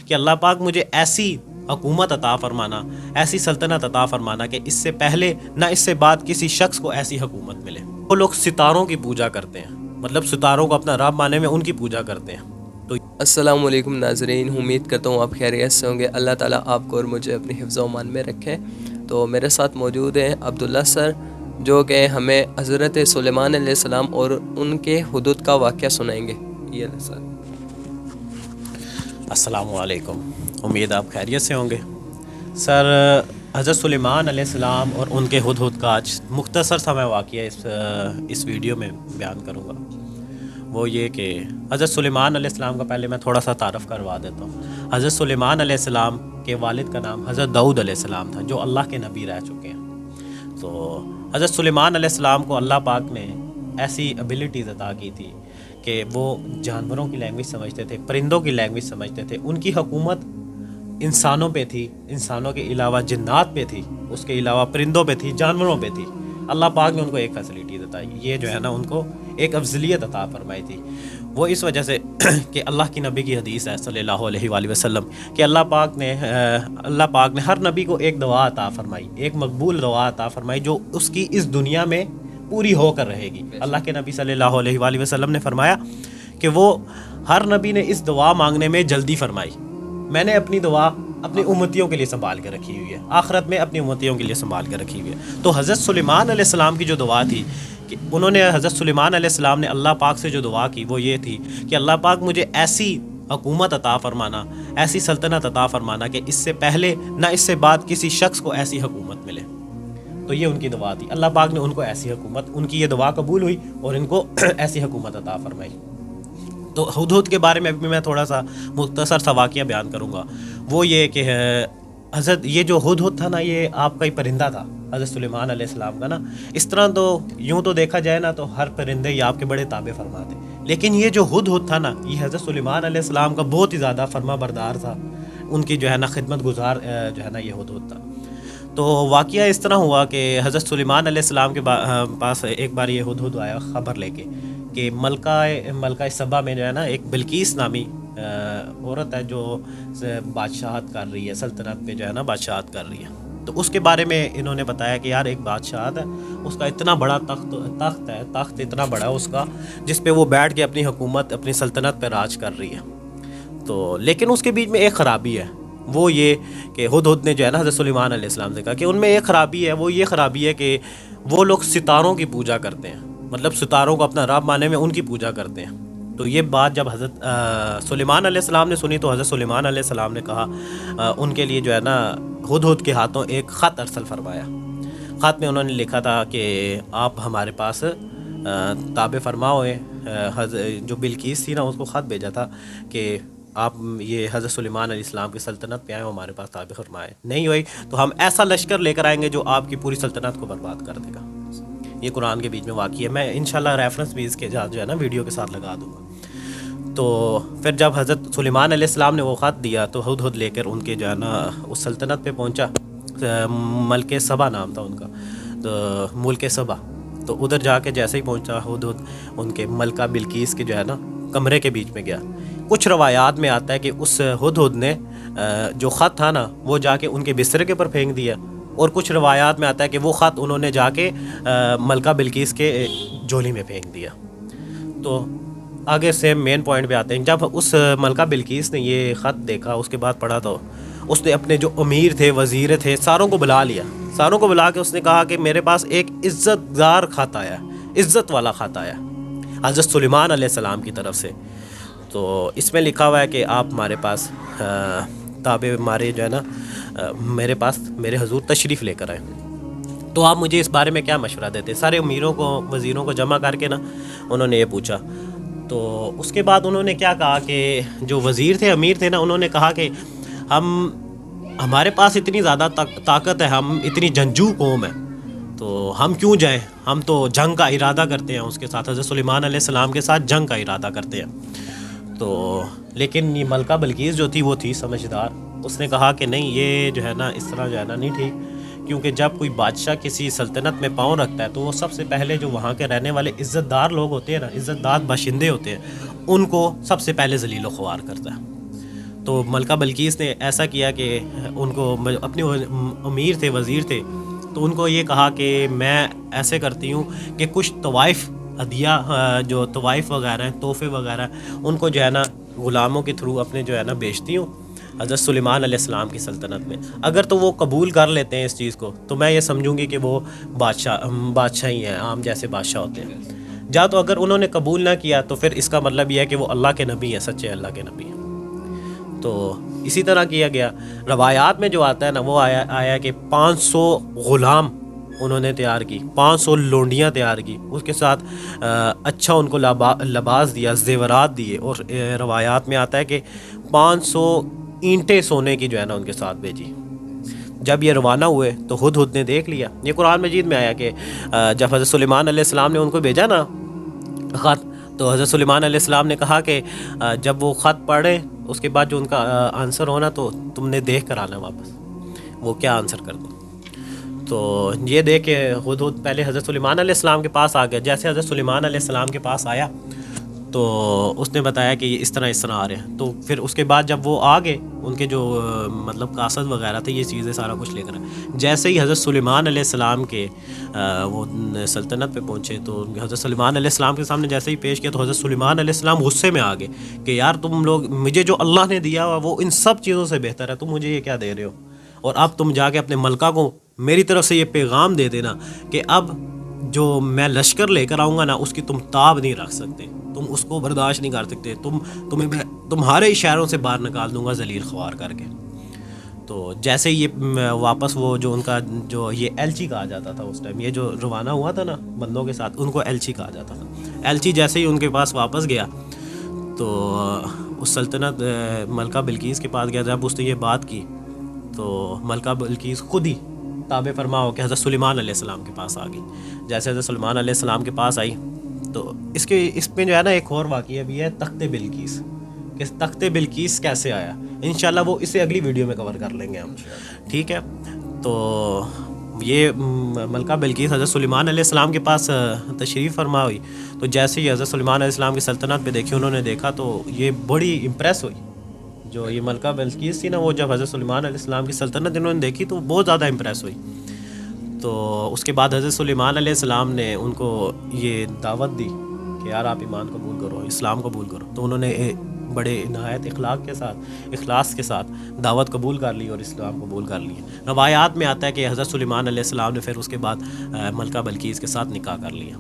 کہ اللہ پاک مجھے ایسی حکومت عطا فرمانا، ایسی سلطنت عطا فرمانا کہ اس سے پہلے نہ اس سے بعد کسی شخص کو ایسی حکومت ملے۔ وہ لوگ ستاروں کی پوجا کرتے ہیں، مطلب ستاروں کو اپنا رب مانے میں ان کی پوجا کرتے ہیں۔ تو السلام علیکم ناظرین، امید کرتا ہوں آپ خیریت سے ہوں گے۔ اللہ تعالیٰ آپ کو اور مجھے اپنی حفظ و امان میں رکھے۔ تو میرے ساتھ موجود ہیں عبداللہ سر، جو کہ ہمیں حضرت سلیمان علیہ السلام اور ان کے حدود کا واقعہ سنائیں گے۔ یہ اللہ سر۔ السلام علیکم، امید آپ خیریت سے ہوں گے۔ سر، حضرت سلیمان علیہ السلام اور ان کے ہدہد کا آج مختصر سا میں واقعہ اس ویڈیو میں بیان کروں گا۔ وہ یہ کہ حضرت سلیمان علیہ السلام کا پہلے میں تھوڑا سا تعارف کروا دیتا ہوں۔ حضرت سلیمان علیہ السلام کے والد کا نام حضرت داؤد علیہ السلام تھا، جو اللہ کے نبی رہ چکے ہیں۔ تو حضرت سلیمان علیہ السلام کو اللہ پاک نے ایسی ابیلٹیز عطا کی تھی کہ وہ جانوروں کی لینگویج سمجھتے تھے، پرندوں کی لینگویج سمجھتے تھے۔ ان کی حکومت انسانوں پہ تھی، انسانوں کے علاوہ جنات پہ تھی، اس کے علاوہ پرندوں پہ تھی، جانوروں پہ تھی۔ اللہ پاک نے ان کو ایک فیسلٹی عطا، یہ جو ہے نا ان کو ایک افضلیت عطا فرمائی تھی۔ وہ اس وجہ سے کہ اللہ کی نبی کی حدیث ہے صلی اللہ علیہ وآلہ وسلم کہ اللہ پاک نے ہر نبی کو ایک دعا عطا فرمائی، ایک مقبول دعا عطا فرمائی جو اس کی اس دنیا میں پوری ہو کر رہے گی۔ اللہ کے نبی صلی اللہ علیہ وآلہ وسلم نے فرمایا کہ وہ ہر نبی نے اس دعا مانگنے میں جلدی فرمائی۔ میں نے اپنی دعا اپنی امتیوں کے لیے سنبھال کے رکھی ہوئی ہے، آخرت میں اپنی امتیوں کے لیے سنبھال کے رکھی ہوئی ہے۔ تو حضرت سلیمان علیہ السلام کی جو دعا تھی کہ انہوں نے حضرت سلیمان علیہ السلام نے اللہ پاک سے جو دعا کی وہ یہ تھی کہ اللہ پاک مجھے ایسی حکومت عطا فرمانا، ایسی سلطنت عطا فرمانا کہ اس سے پہلے نہ اس سے بعد کسی شخص کو ایسی حکومت ملے۔ تو یہ ان کی دعا تھی، اللہ پاک نے ان کو ایسی حکومت، ان کی یہ دعا قبول ہوئی اور ان کو ایسی حکومت عطا فرمائی۔ تو ہدہد کے بارے میں بھی میں تھوڑا سا مختصر سا واقعہ بیان کروں گا۔ وہ یہ کہ حضرت یہ جو ہدہد تھا نا، یہ آپ کا ہی پرندہ تھا حضرت سلیمان علیہ السلام کا نا۔ اس طرح تو یوں تو دیکھا جائے نا تو ہر پرندے یہ آپ کے بڑے تابع فرما تھے، لیکن یہ جو ہدہد تھا نا، یہ حضرت سلیمان علیہ السلام کا بہت ہی زیادہ فرما بردار تھا، ان کی جو ہے نا خدمت گزار جو ہے نا یہ ہدہد تھا۔ تو واقعہ اس طرح ہوا کہ حضرت سلیمان علیہ السلام کے پاس ایک بار یہ ہدہد آیا خبر لے کے کہ ملکہ سبا میں جو ہے نا ایک بلقیس نامی عورت ہے جو بادشاہت کر رہی ہے، سلطنت پہ جو ہے نا بادشاہت کر رہی ہے۔ تو اس کے بارے میں انہوں نے بتایا کہ یار ایک بادشاہت ہے، اس کا اتنا بڑا تخت اتنا بڑا ہے اس کا، جس پہ وہ بیٹھ کے اپنی حکومت، اپنی سلطنت پہ راج کر رہی ہے۔ تو لیکن اس کے بیچ میں ایک خرابی ہے، وہ یہ کہ ہدہد نے جو ہے نا حضرت سلیمان علیہ السلام سے کہا کہ ان میں ایک خرابی ہے، وہ یہ خرابی ہے کہ وہ لوگ ستاروں کی پوجا کرتے ہیں، مطلب ستاروں کو اپنا رب مانے میں ان کی پوجا کرتے ہیں۔ تو یہ بات جب حضرت سلیمان علیہ السلام نے سنی تو حضرت سلیمان علیہ السلام نے کہا ان کے لیے جو ہے نا ہدہد کے ہاتھوں ایک خط ارسل فرمایا۔ خط میں انہوں نے لکھا تھا کہ آپ ہمارے پاس تابع فرما ہوئے، جو بلقیس تھی نا اس کو خط بھیجا تھا کہ آپ یہ حضرت سلیمان علیہ السلام کی سلطنت پہ آئے، ہمارے پاس تابع فرمائے، نہیں ہوئی تو ہم ایسا لشکر لے کر آئیں گے جو آپ کی پوری سلطنت کو برباد کر دے گا۔ یہ قرآن کے بیچ میں واقعہ ہے، میں انشاءاللہ ریفرنس بھی اس کے جو ہے نا ویڈیو کے ساتھ لگا دوں گا۔ تو پھر جب حضرت سلیمان علیہ السلام نے وہ خط دیا تو ہدہد لے کر ان کے جو ہے نا اس سلطنت پہ پہنچا، ملک سبا نام تھا ان کا، تو ملک سبا۔ تو ادھر جا کے جیسے ہی پہنچا ہدہد ان کے ملکہ بلقیس کے جو ہے نا کمرے کے بیچ میں گیا۔ کچھ روایات میں آتا ہے کہ اس ہدہد نے جو خط تھا نا وہ جا کے ان کے بستر کے اوپر پھینک دیا، اور کچھ روایات میں آتا ہے کہ وہ خط انہوں نے جا کے ملکہ بلقیس کے جھولی میں پھینک دیا۔ تو آگے سے مین پوائنٹ پہ آتے ہیں۔ جب اس ملکہ بلقیس نے یہ خط دیکھا، اس کے بعد پڑھا تو اس نے اپنے جو امیر تھے، وزیر تھے، ساروں کو بلا لیا۔ ساروں کو بلا کے اس نے کہا کہ میرے پاس ایک عزت دار خط آیا، عزت والا خط آیا حضرت سلیمان علیہ السلام کی طرف سے۔ تو اس میں لکھا ہوا ہے کہ آپ ہمارے پاس تابع ہمارے جو ہے نا میرے پاس میرے حضور تشریف لے کر آئے، تو آپ مجھے اس بارے میں کیا مشورہ دیتے؟ سارے امیروں کو، وزیروں کو جمع کر کے نا انہوں نے یہ پوچھا۔ تو اس کے بعد انہوں نے کیا کہا کہ جو وزیر تھے، امیر تھے نا، انہوں نے کہا کہ ہمارے پاس اتنی زیادہ طاقت ہے، ہم اتنی جنگجو قوم ہے، تو ہم کیوں جائیں؟ ہم تو جنگ کا ارادہ کرتے ہیں اس کے ساتھ، حضرت سلیمان علیہ السلام کے ساتھ جنگ کا ارادہ کرتے ہیں۔ تو لیکن یہ ملکہ بلقیس جو تھی وہ تھی سمجھدار، اس نے کہا کہ نہیں، یہ جو ہے نا اس طرح جو ہے نا نہیں ٹھیک، کیونکہ جب کوئی بادشاہ کسی سلطنت میں پاؤں رکھتا ہے تو وہ سب سے پہلے جو وہاں کے رہنے والے عزت دار لوگ ہوتے ہیں نا، عزت دار باشندے ہوتے ہیں، ان کو سب سے پہلے ذلیل و خوار کرتا ہے۔ تو ملکہ بلقیس نے ایسا کیا کہ ان کو اپنے امیر تھے، وزیر تھے، تو ان کو یہ کہا کہ میں ایسے کرتی ہوں کہ کچھ طوائف ہدیہ جو طوائف وغیرہ ہیں، تحفے وغیرہ، ان کو جو ہے نا غلاموں کے تھرو اپنے جو ہے نا بیچتی ہوں حضرت سلیمان علیہ السلام کی سلطنت میں. اگر تو وہ قبول کر لیتے ہیں اس چیز کو تو میں یہ سمجھوں گی کہ وہ بادشاہ ہی ہیں، عام جیسے بادشاہ ہوتے ہیں. جا تو اگر انہوں نے قبول نہ کیا تو پھر اس کا مطلب یہ ہے کہ وہ اللہ کے نبی ہیں، سچے اللہ کے نبی ہیں. تو اسی طرح کیا گیا. روایات میں جو آتا ہے نا وہ آیا کہ 500 غلام انہوں نے تیار کی، 500 لونڈیاں تیار کی، اس کے ساتھ اچھا ان کو لباس دیا، زیورات دیے، اور روایات میں آتا ہے کہ 500 اینٹیں سونے کی جو ہے نا ان کے ساتھ بھیجی. جب یہ روانہ ہوئے تو ہدہد نے دیکھ لیا. یہ قرآن مجید میں آیا کہ جب حضرت سلیمان علیہ السلام نے ان کو بھیجا نا خط، تو حضرت سلیمان علیہ السلام نے کہا کہ جب وہ خط پڑھیں اس کے بعد جو ان کا آنسر ہونا تو تم نے دیکھ کر آنا واپس وہ کیا آنسر کر دو. تو یہ دیکھ کے ہدہد پہلے حضرت سلیمان علیہ السلام کے پاس آ گیا. جیسے حضرت سلیمان علیہ السلام کے پاس آیا تو اس نے بتایا کہ یہ اس طرح آ رہے ہیں. تو پھر اس کے بعد جب وہ آ گئے ان کے جو مطلب قاصد وغیرہ تھے، یہ چیزیں سارا کچھ لے کر آئے. جیسے ہی حضرت سلیمان علیہ السلام کے وہ سلطنت پہ پہنچے تو حضرت سلیمان علیہ السلام کے سامنے جیسے ہی پیش کیا تو حضرت سلیمان علیہ السلام غصے میں آ گئے کہ یار تم لوگ، مجھے جو اللہ نے دیا ہوا وہ ان سب چیزوں سے بہتر ہے، تم مجھے یہ کیا دے رہے ہو؟ اور اب تم جا کے اپنے ملکہ کو میری طرف سے یہ پیغام دے دینا کہ اب جو میں لشکر لے کر آؤں گا نا اس کی تم تاب نہیں رکھ سکتے، تم اس کو برداشت نہیں کر سکتے، تمہیں میں تمہارے شہروں سے باہر نکال دوں گا ذلیل خوار کر کے. تو جیسے یہ واپس وہ جو ان کا جو یہ ایلچی کہا جاتا تھا اس ٹائم، یہ جو روانہ ہوا تھا نا بندوں کے ساتھ، ان کو ایلچی کہا جاتا تھا. ایلچی جیسے ہی ان کے پاس واپس گیا تو اس سلطنت ملکہ بلقیس کے پاس گیا. جب اس نے یہ بات کی تو ملکہ بلقیس خود ہی تابع فرما ہو کہ حضرت سلیمان علیہ السلام کے پاس آ گئی. جیسے حضرت سلیمان علیہ السلام کے پاس آئی تو اس میں جو ہے نا ایک اور واقعہ بھی ہے، تخت بلقیس، کہ تخت بلقیس کیسے آیا. انشاءاللہ وہ اسے اگلی ویڈیو میں کور کر لیں گے ہم، ٹھیک ہے. تو یہ ملکہ بلقیس حضرت سلیمان علیہ السلام کے پاس تشریف فرما ہوئی تو جیسے ہی حضرت سلیمان علیہ السلام کی سلطنت پہ دیکھی انہوں نے دیکھا تو یہ بڑی امپریس ہوئی. جو یہ ملکہ بلقیس تھی نا وہ جب حضرت سلیمان علیہ السلام کی سلطنت انہوں نے دیکھی تو بہت زیادہ امپریس ہوئی. تو اس کے بعد حضرت سلیمان علیہ السلام نے ان کو یہ دعوت دی کہ یار آپ ایمان قبول کرو، اسلام قبول کرو. تو انہوں نے بڑے نہایت اخلاص کے ساتھ دعوت قبول کر لی اور اسلام قبول کر لی. روایات میں آتا ہے کہ حضرت سلیمان علیہ السلام نے پھر اس کے بعد ملکہ بلقیس کے ساتھ نکاح کر لیا.